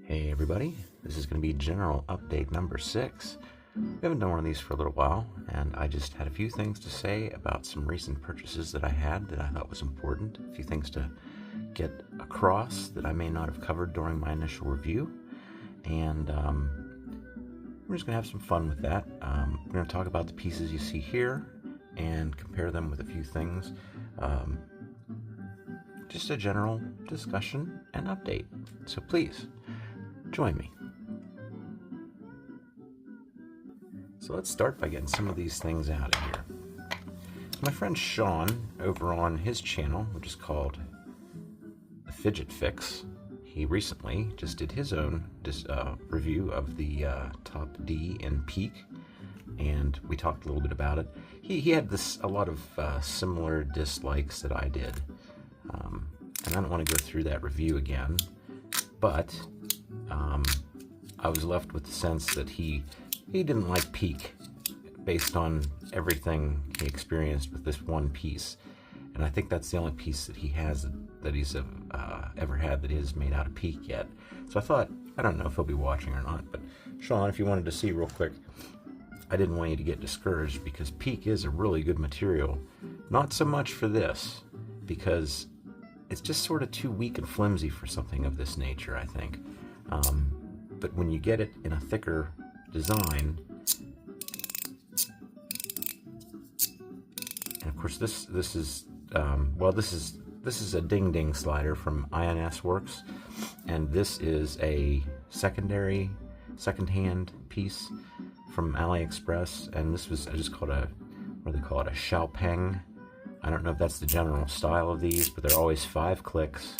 Hey everybody, this is going to be general update number 6. We haven't done one of these for a little while, and I just had a few things to say about some recent purchases that I had that I thought was important, a few things to get across that I may not have covered during my initial review, and we're just going to have some fun with that. We're going to talk about the pieces you see here and compare them with a few things. Just a general discussion and update, so please join me. So let's start by getting some of these things out of here. So my friend Sean, over on his channel, which is called The Fidget Fix, he recently just did his own review of the Top D in Peak, and we talked a little bit about it. He had a lot of similar dislikes that I did, and I don't want to go through that review again, but I was left with the sense that he didn't like Peak based on everything he experienced with this one piece, and I think that's the only piece that he has that he's ever had that is made out of Peak yet. So I thought, I don't know if he'll be watching or not, but Sean, if you wanted to see real quick, I didn't want you to get discouraged because Peak is a really good material. Not so much for this, because it's just sort of too weak and flimsy for something of this nature, I think. But when you get it in a thicker design, and of course this is this is a Ding Ding slider from INS Works, and this is a second-hand piece from AliExpress, and this was, I just called a, what do they call it, a Xiaopeng. I don't know if that's the general style of these, but they're always 5 clicks.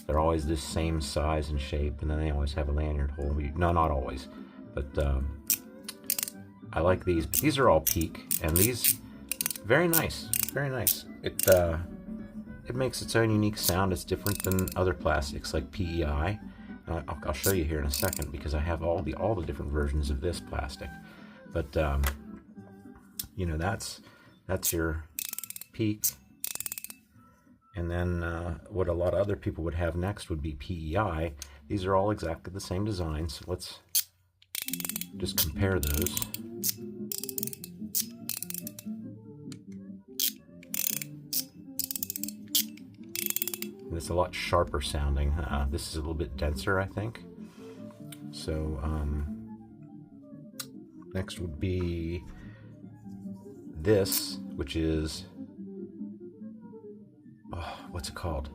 They're always this same size and shape, and then they always have a lanyard hole. No, not always, but I like these. But these are all Peak, and these, very nice, very nice. It makes its own unique sound. It's different than other plastics like PEI. I'll show you here in a second because I have all the different versions of this plastic. But you know, that's your Peak. And then what a lot of other people would have next would be PEI. These are all exactly the same design, so let's just compare those. And it's a lot sharper sounding. This is a little bit denser, I think. So next would be this, which is, what's it called?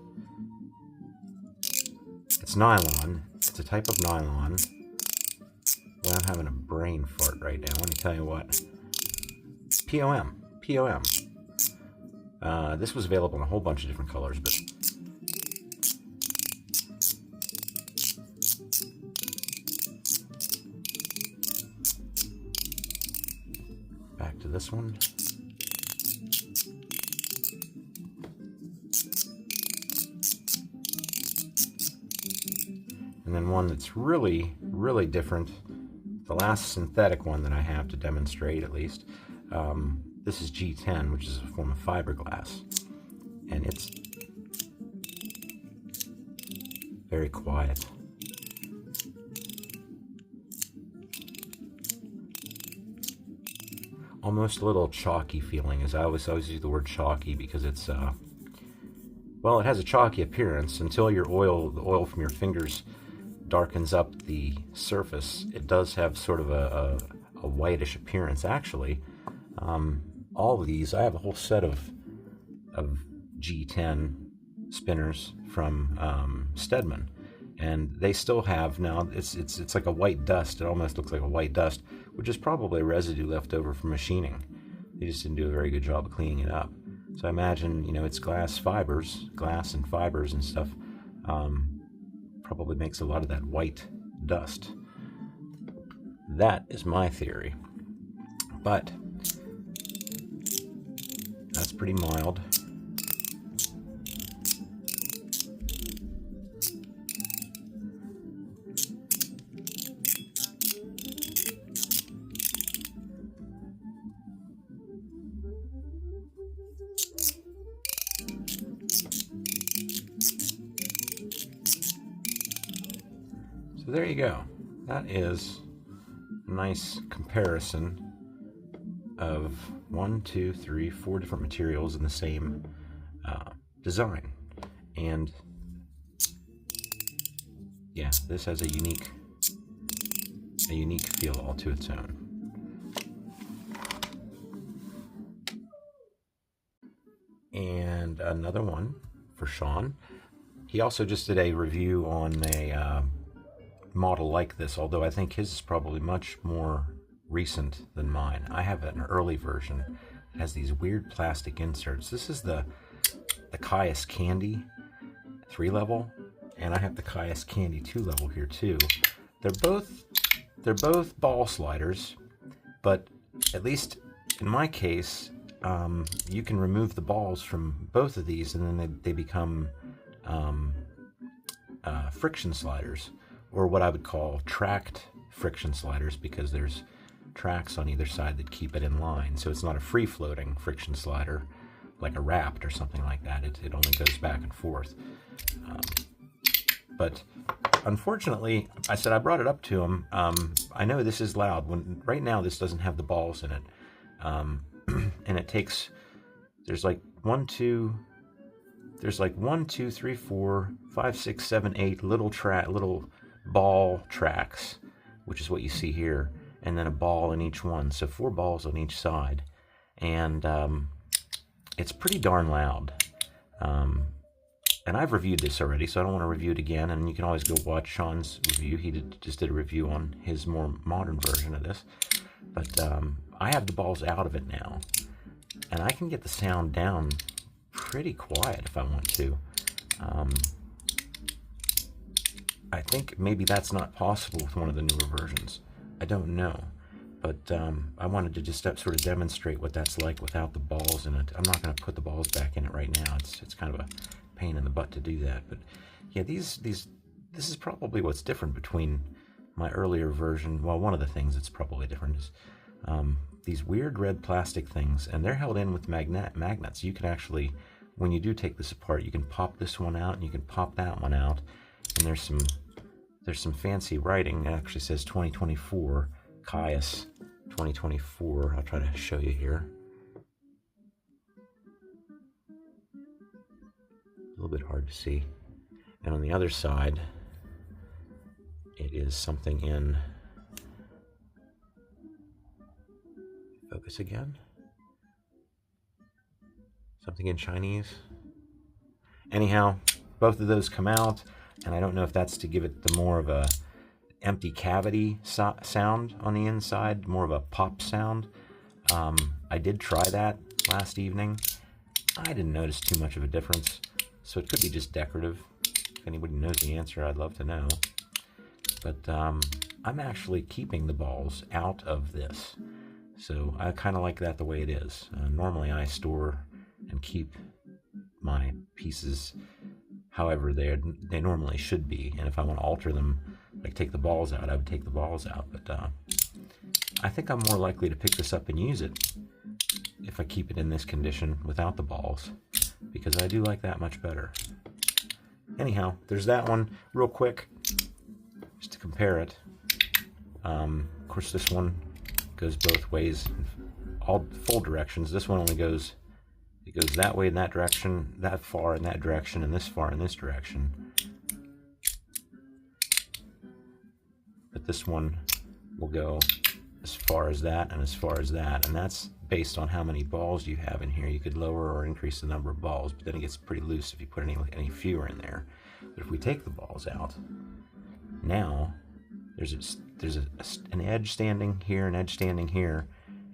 It's nylon. It's a type of nylon. Well, I'm having a brain fart right now. Let me tell you what. POM. POM. This was available in a whole bunch of different colors, but back to this one. And then one that's really, really different, the last synthetic one that I have to demonstrate at least, this is G10, which is a form of fiberglass, and it's very quiet. Almost a little chalky feeling, as I always use the word chalky because it's, well, it has a chalky appearance until the oil from your fingers darkens up the surface. It does have sort of a whitish appearance. Actually, all of these, I have a whole set of G10 spinners from Stedman, and they still have, now it's like a white dust. It almost looks like a white dust, which is probably residue left over from machining. They just didn't do a very good job of cleaning it up. So I imagine, you know, it's glass and fibers and stuff. Probably makes a lot of that white dust. That is my theory. But that's pretty mild. So there you go. That is a nice comparison of 1, 2, 3, 4 different materials in the same design. And yeah, this has a unique feel all to its own. And another one for Sean. He also just did a review on a model like this, although I think his is probably much more recent than mine. I have an early version. It has these weird plastic inserts. This is the Caius Candy 3-level, and I have the Caius Candy 2-level here too. They're both ball sliders, but at least in my case, you can remove the balls from both of these, and then they become friction sliders, or what I would call tracked friction sliders, because there's tracks on either side that keep it in line. So it's not a free-floating friction slider like a wrapped or something like that. It only goes back and forth. But unfortunately, I said I brought it up to him. I know this is loud. Right now this doesn't have the balls in it, and it takes. There's like 1, 2, 3, 4, 5, 6, 7, 8 little ball tracks, which is what you see here, and then a ball in each one. So 4 balls on each side, and it's pretty darn loud. And I've reviewed this already, so I don't want to review it again. And you can always go watch Sean's review. He just did a review on his more modern version of this. But I have the balls out of it now, and I can get the sound down pretty quiet if I want to. I think maybe that's not possible with one of the newer versions. I don't know. But I wanted to just sort of demonstrate what that's like without the balls in it. I'm not going to put the balls back in it right now. It's kind of a pain in the butt to do that. But yeah, this is probably what's different between my earlier version. Well, one of the things that's probably different is these weird red plastic things, and they're held in with magnets. You can actually, when you do take this apart, you can pop this one out and you can pop that one out. And there's some fancy writing. It actually says 2024. Caius 2024. I'll try to show you here. A little bit hard to see. And on the other side, it is something in, focus again, something in Chinese. Anyhow, both of those come out, and I don't know if that's to give it the more of a empty cavity sound on the inside, more of a pop sound. I did try that last evening. I didn't notice too much of a difference, so it could be just decorative. If anybody knows the answer, I'd love to know. But I'm actually keeping the balls out of this, so I kind of like that the way it is. Normally I store and keep my pieces however they normally should be, and if I want to alter them, like take the balls out, I would take the balls out. But I think I'm more likely to pick this up and use it if I keep it in this condition without the balls, because I do like that much better. Anyhow, there's that one. Real quick, just to compare it. Of course, this one goes both ways, all full directions. This one only goes, it goes that way in that direction, that far in that direction, and this far in this direction. But this one will go as far as that and as far as that, and that's based on how many balls you have in here. You could lower or increase the number of balls, but then it gets pretty loose if you put any fewer in there. But if we take the balls out, now there's an edge standing here, an edge standing here,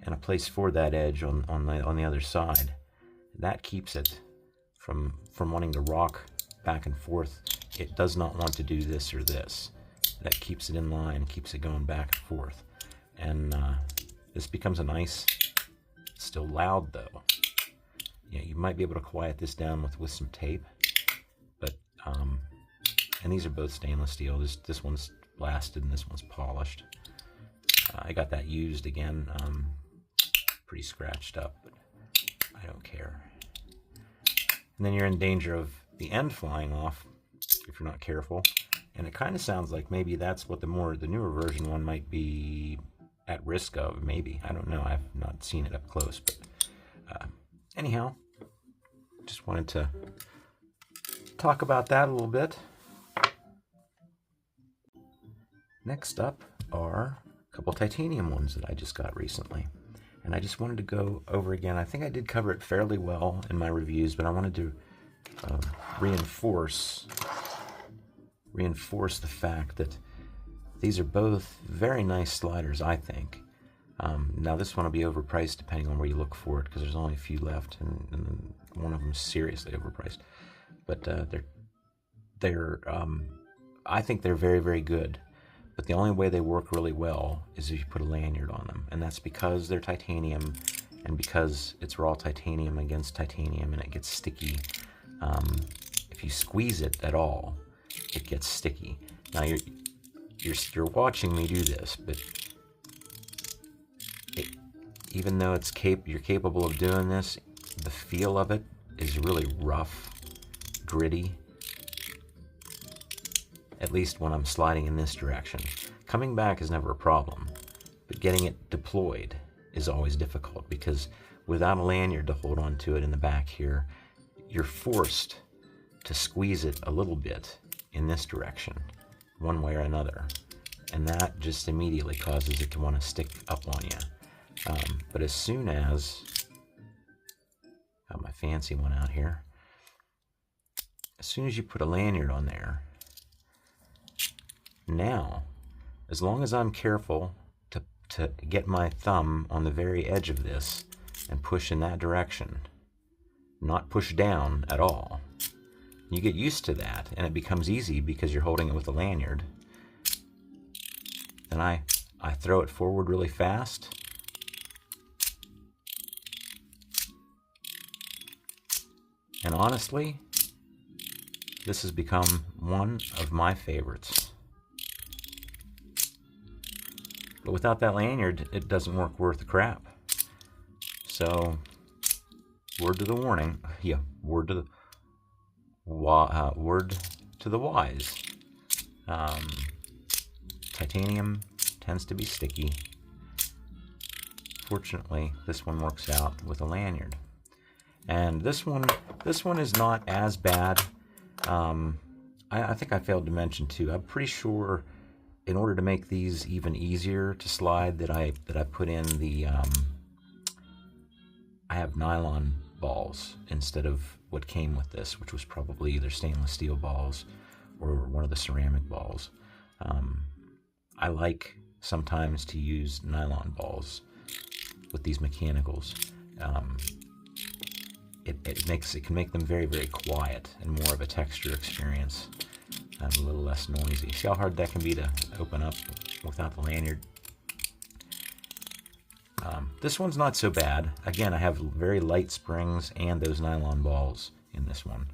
and a place for that edge on the other side. That keeps it from wanting to rock back and forth. It does not want to do this or this. That keeps it in line, keeps it going back and forth. And this becomes a nice, still loud though. Yeah, you might be able to quiet this down with some tape. But, and these are both stainless steel. This one's blasted and this one's polished. I got that used again, pretty scratched up, but I don't care. And then you're in danger of the end flying off if you're not careful. And it kind of sounds like maybe that's what the newer version one might be at risk of. Maybe, I don't know. I've not seen it up close, but anyhow, just wanted to talk about that a little bit. Next up are a couple titanium ones that I just got recently. And I just wanted to go over again. I think I did cover it fairly well in my reviews, but I wanted to reinforce the fact that these are both very nice sliders, I think. Now this one will be overpriced depending on where you look for it, because there's only a few left, and one of them is seriously overpriced. But I think they're very, very good. But the only way they work really well is if you put a lanyard on them, and that's because they're titanium, and because it's raw titanium against titanium, and it gets sticky. If you squeeze it at all, it gets sticky. Now you're watching me do this, but even though you're capable of doing this, the feel of it is really rough, gritty. At least when I'm sliding in this direction. Coming back is never a problem, but getting it deployed is always difficult, because without a lanyard to hold on to it in the back here, you're forced to squeeze it a little bit in this direction, one way or another, and that just immediately causes it to want to stick up on you. But as soon as, got my fancy one out here, as soon as you put a lanyard on there, now, as long as I'm careful to get my thumb on the very edge of this and push in that direction, not push down at all, you get used to that, and it becomes easy because you're holding it with a lanyard. Then I throw it forward really fast. And honestly, this has become one of my favorites. But without that lanyard, it doesn't work worth a crap. So, word to the warning. Yeah, word to the wise. Titanium tends to be sticky. Fortunately, this one works out with a lanyard. And this one is not as bad. I think I failed to mention too. I'm pretty sure, in order to make these even easier to slide, that I put in the I have nylon balls instead of what came with this, which was probably either stainless steel balls or one of the ceramic balls. I like sometimes to use nylon balls with these mechanicals. It can make them very, very quiet and more of a texture experience. And a little less noisy. See how hard that can be to open up without the lanyard? This one's not so bad. Again, I have very light springs and those nylon balls in this one.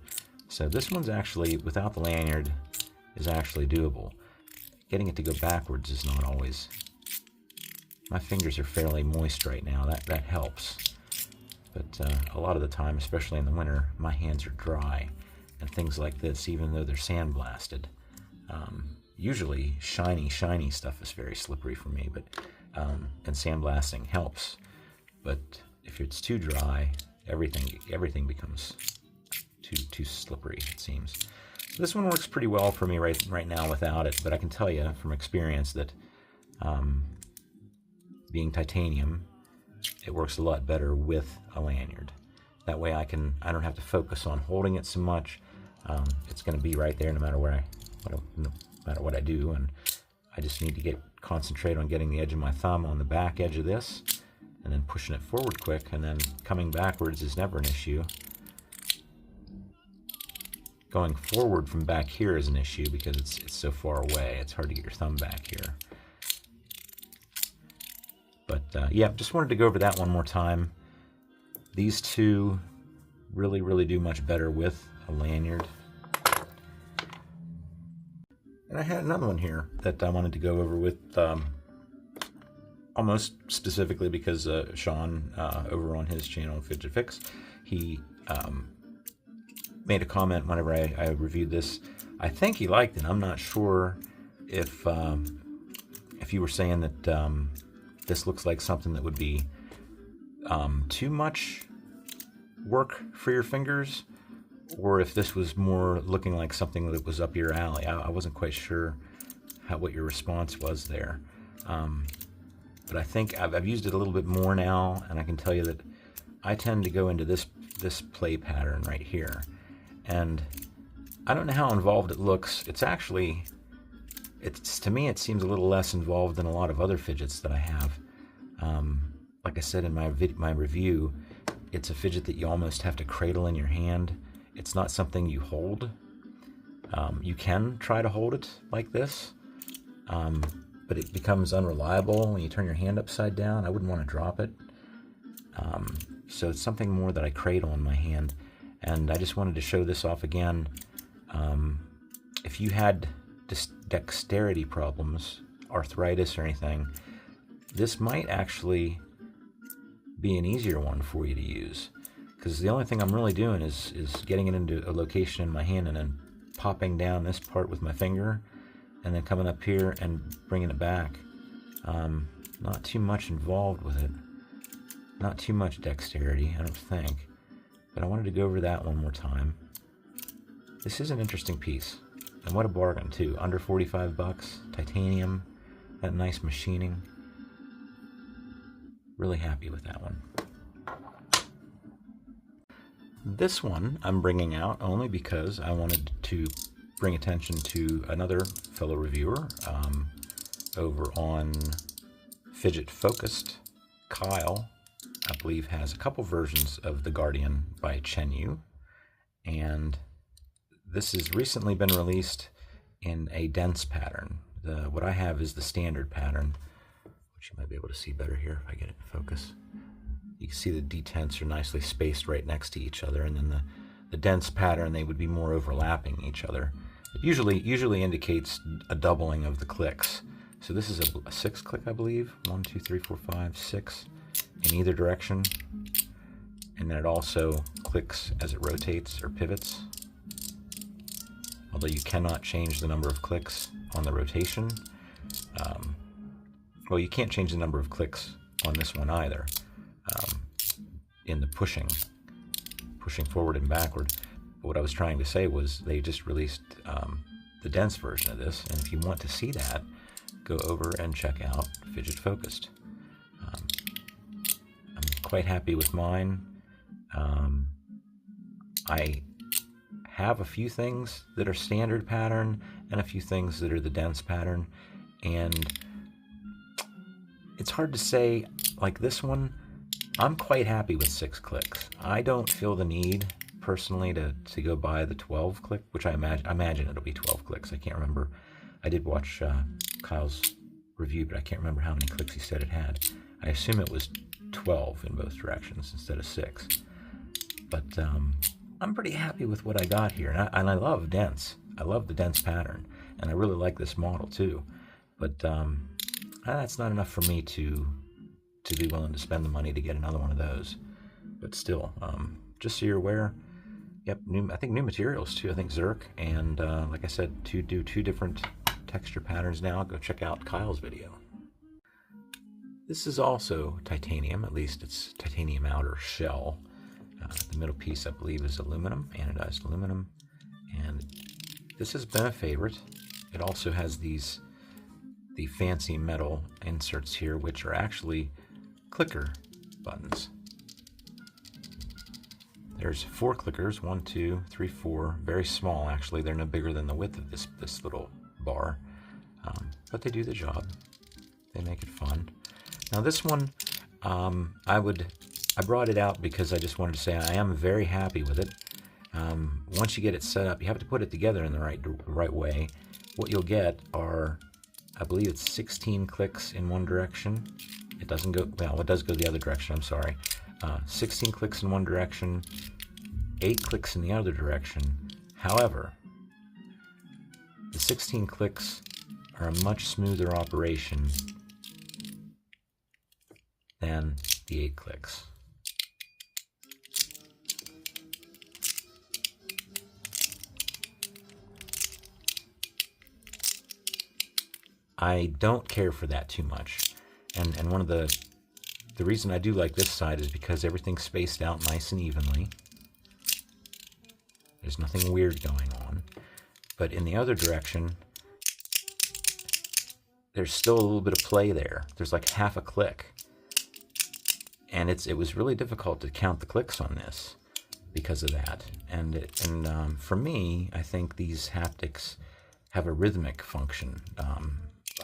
So this one's actually, without the lanyard, is actually doable. Getting it to go backwards is not always. My fingers are fairly moist right now. That helps. But a lot of the time, especially in the winter, my hands are dry. And things like this, even though they're sandblasted, usually shiny stuff is very slippery for me, but and sandblasting helps. But if it's too dry, everything becomes too slippery, it seems. So this one works pretty well for me right now without it, but I can tell you from experience that being titanium, it works a lot better with a lanyard. That way I don't have to focus on holding it so much. It's going to be right there no matter what I do, and I just need to concentrate on getting the edge of my thumb on the back edge of this, and then pushing it forward quick, and then coming backwards is never an issue. Going forward from back here is an issue because it's so far away. It's hard to get your thumb back here. But yeah, just wanted to go over that one more time. These two really, really do much better with a lanyard. And I had another one here that I wanted to go over with almost specifically because Sean over on his channel, Fidget Fix, he made a comment whenever I reviewed this. I think he liked it. I'm not sure if you were saying that this looks like something that would be too much work for your fingers, or if this was more looking like something that was up your alley. I wasn't quite sure what your response was there. But I think I've used it a little bit more now, and I can tell you that I tend to go into this play pattern right here. And I don't know how involved it looks. It's actually, to me, it seems a little less involved than a lot of other fidgets that I have. Like I said in my review, it's a fidget that you almost have to cradle in your hand. It's not something you hold. You can try to hold it like this, but it becomes unreliable when you turn your hand upside down. I wouldn't want to drop it. So it's something more that I cradle in my hand. And I just wanted to show this off again. If you had dexterity problems, arthritis or anything, this might actually be an easier one for you to use. Because the only thing I'm really doing is getting it into a location in my hand and then popping down this part with my finger and then coming up here and bringing it back. Not too much involved with it. Not too much dexterity, I don't think. But I wanted to go over that one more time. This is an interesting piece. And what a bargain, too. Under 45 bucks, titanium, that nice machining. Really happy with that one. This one I'm bringing out only because I wanted to bring attention to another fellow reviewer over on Fidget Focused. Kyle, I believe, has a couple versions of the Guardian by Chenyu, and this has recently been released in a dense pattern. What I have is the standard pattern, which you might be able to see better here if I get it in focus. You can see the detents are nicely spaced right next to each other, and then the dense pattern, they would be more overlapping each other. It usually indicates a doubling of the clicks. So this is a 6 click, I believe. 1, 2, 3, 4, 5, 6 in either direction. And then it also clicks as it rotates or pivots. Although you cannot change the number of clicks on the rotation. Well, you can't change the number of clicks on this one either. In the pushing forward and backward. But what I was trying to say was they just released the dense version of this, and if you want to see that, go over and check out Fidget Focused. I'm quite happy with mine. I have a few things that are standard pattern and a few things that are the dense pattern, and it's hard to say. Like this one, I'm quite happy with 6 clicks. I don't feel the need personally to go buy the 12 click, which I imagine it'll be 12 clicks. I can't remember. I did watch Kyle's review, but I can't remember how many clicks he said it had. I assume it was 12 in both directions instead of 6. But I'm pretty happy with what I got here, and I love dense. I love the dense pattern, and I really like this model too. But that's not enough for me to be willing to spend the money to get another one of those. But still, just so you're aware, yep, I think new materials too. I think Zerk, and like I said, to do 2 different texture patterns now. Go check out Kyle's video. This is also titanium, at least it's titanium outer shell. The middle piece, I believe, is aluminum, anodized aluminum, and this has been a favorite. It also has the fancy metal inserts here, which are actually clicker buttons. There's 4 clickers, 1, 2, 3, 4, very small actually. They're no bigger than the width of this little bar, but they do the job. They make it fun. Now this one, I brought it out because I just wanted to say I am very happy with it. Once you get it set up, you have to put it together in the right way. What you'll get are, I believe it's 16 clicks in one direction. It doesn't go, well, it does go the other direction, I'm sorry. 16 clicks in one direction, 8 clicks in the other direction. However, the 16 clicks are a much smoother operation than the 8 clicks. I don't care for that too much. And one of the reason I do like this side is because everything's spaced out nice and evenly. There's nothing weird going on. But in the other direction, there's still a little bit of play there. There's like half a click. And it was really difficult to count the clicks on this because of that. And for me, I think these haptics have a rhythmic function.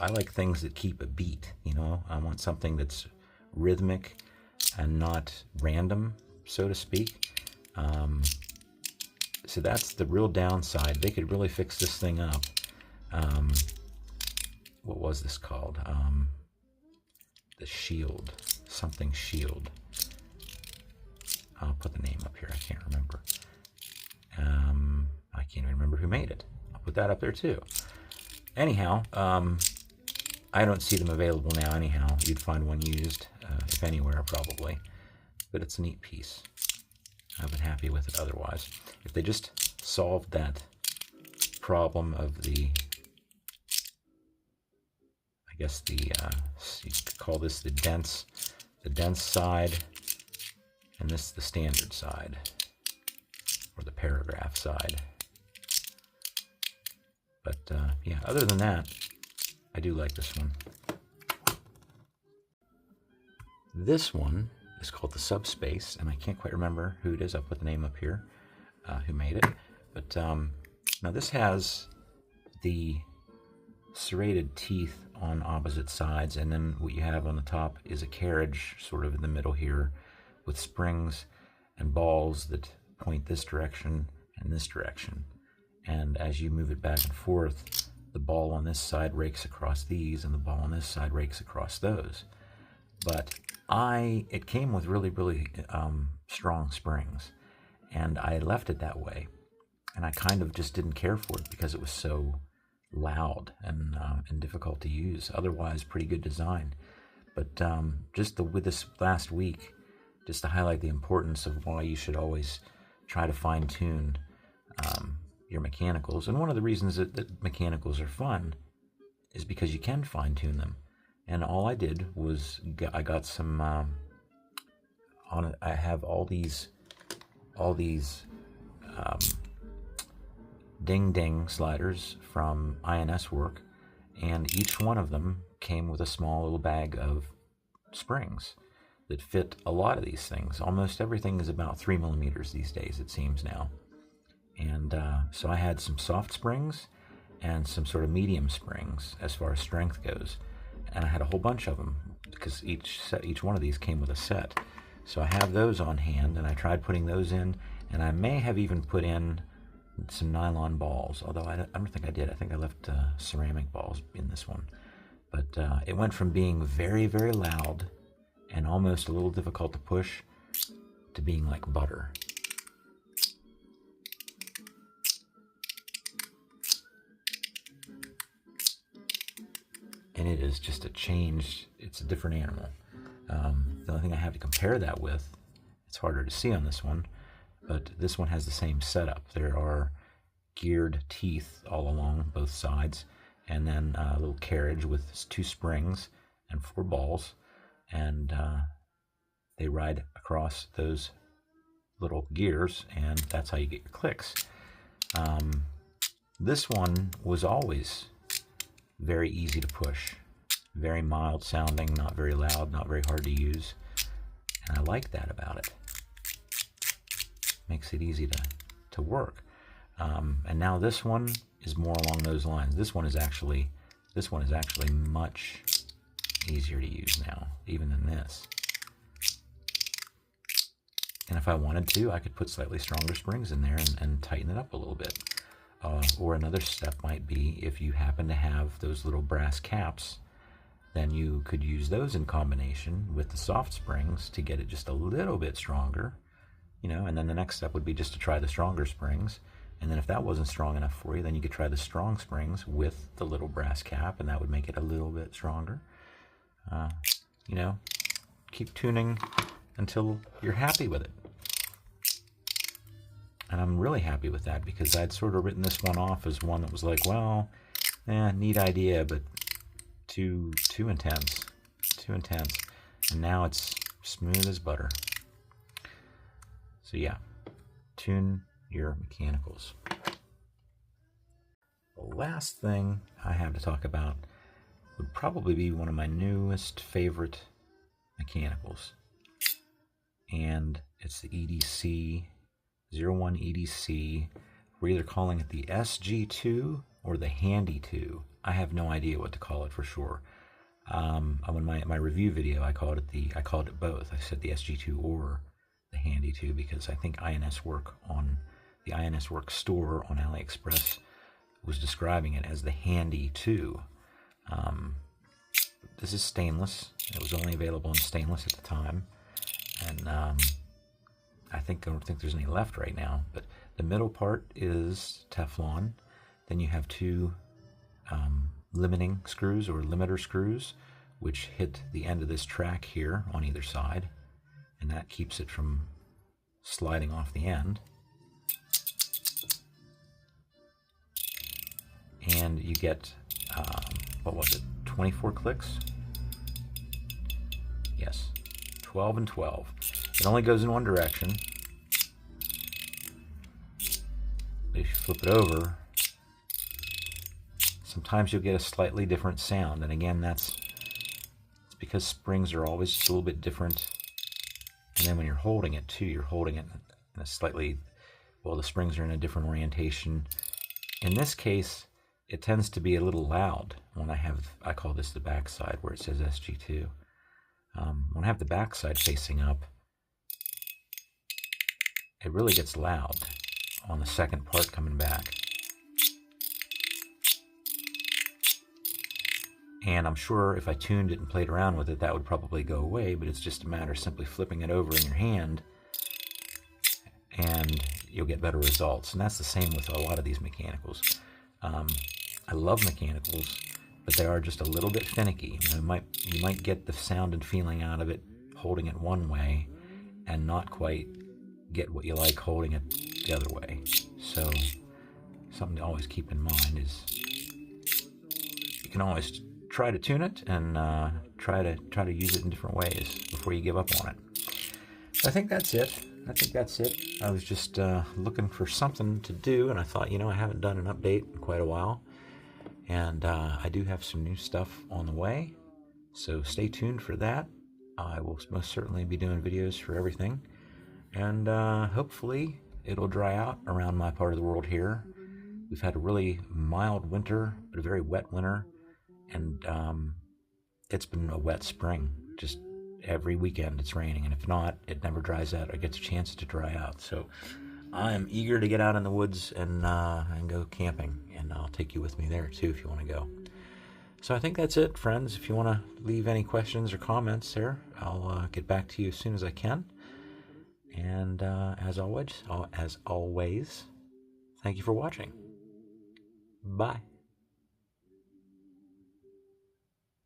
I like things that keep a beat, you know. I want something that's rhythmic and not random, so to speak. So that's the real downside. They could really fix this thing up. What was this called? The Shield. Something Shield. I'll put the name up here. I can't remember. I can't even remember who made it. I'll put that up there too. Anyhow, I don't see them available now anyhow. You'd find one used, if anywhere, probably. But it's a neat piece. I've been happy with it otherwise. If they just solved that problem of the, I guess the, you could call this the dense side, and this the standard side, or the paragraph side. But yeah, other than that, I do like this one. This one is called the Subspace, and I can't quite remember who it is. I'll put the name up here, who made it. But now this has the serrated teeth on opposite sides, and then what you have on the top is a carriage sort of in the middle here with springs and balls that point this direction and this direction. And as you move it back and forth, the ball on this side rakes across these, and the ball on this side rakes across those. But it came with really, really strong springs, and I left it that way. And I kind of just didn't care for it because it was so loud and difficult to use. Otherwise, pretty good design. But just with this last week, just to highlight the importance of why you should always try to fine-tune your mechanicals. And one of the reasons that mechanicals are fun is because you can fine-tune them. And all I did was I got some I have all these ding sliders from INS Work, and each one of them came with a small little bag of springs that fit a lot of these things. Almost everything is about 3 millimeters these days, it seems now. And so I had some soft springs and some sort of medium springs as far as strength goes. And I had a whole bunch of them because each one of these came with a set. So I have those on hand, and I tried putting those in, and I may have even put in some nylon balls, although I don't think I did. I think I left ceramic balls in this one. But it went from being very, very loud and almost a little difficult to push to being like butter. And it is just a change. It's a different animal. The only thing I have to compare that with, it's harder to see on this one, but this one has the same setup. There are geared teeth all along both sides, and then a little carriage with 2 springs and 4 balls, and they ride across those little gears, and that's how you get your clicks. This one was always very easy to push, very mild sounding, not very loud, not very hard to use, and I like that about it. Makes it easy to work. And now this one is more along those lines. This one is actually much easier to use now, even than this. And if I wanted to, I could put slightly stronger springs in there and tighten it up a little bit. Or another step might be, if you happen to have those little brass caps, then you could use those in combination with the soft springs to get it just a little bit stronger, you know. And then the next step would be just to try the stronger springs. And then if that wasn't strong enough for you, then you could try the strong springs with the little brass cap, and that would make it a little bit stronger. You know, keep tuning until you're happy with it. And I'm really happy with that, because I'd sort of written this one off as one that was like, well, neat idea, but too intense. Too intense. And now it's smooth as butter. So yeah, tune your mechanicals. The last thing I have to talk about would probably be one of my newest favorite mechanicals. And it's the EDC, 01 EDC. We're either calling it the SG2 or the Handy 2. I have no idea what to call it for sure. When my review video, I called it both. I said the SG2 or the Handy 2 because I think INS Work on the INS Work store on AliExpress was describing it as the Handy 2. This is stainless. It was only available in stainless at the time, and I don't think there's any left right now. But the middle part is Teflon. Then you have two limiting screws or limiter screws, which hit the end of this track here on either side, and that keeps it from sliding off the end. And you get, what was it, 24 clicks? Yes, 12 and 12. It only goes in one direction. But if you flip it over, sometimes you'll get a slightly different sound. And again, it's because springs are always just a little bit different. And then when you're holding it too, you're holding it in a slightly, well, the springs are in a different orientation. In this case, it tends to be a little loud when I call this the backside where it says SG2. When I have the backside facing up, it really gets loud on the second part coming back. And I'm sure if I tuned it and played around with it, that would probably go away, but it's just a matter of simply flipping it over in your hand and you'll get better results. And that's the same with a lot of these mechanicals. I love mechanicals, but they are just a little bit finicky. You might get the sound and feeling out of it holding it one way and not quite get what you like holding it the other way. So something to always keep in mind is you can always try to tune it and try to use it in different ways before you give up on it. So I think that's it. I was just looking for something to do, and I thought, I haven't done an update in quite a while, and I do have some new stuff on the way, so stay tuned for that. I will most certainly be doing videos for everything, and hopefully it'll dry out around my part of the world here. We've had a really mild winter, but a very wet winter, and it's been a wet spring. Just every weekend it's raining, and if not, it never dries out or gets a chance to dry out. So I am eager to get out in the woods and go camping, and I'll take you with me there too if you want to go. So I think that's it, friends. If you want to leave any questions or comments there, I'll get back to you as soon as I can. And as always, thank you for watching. Bye.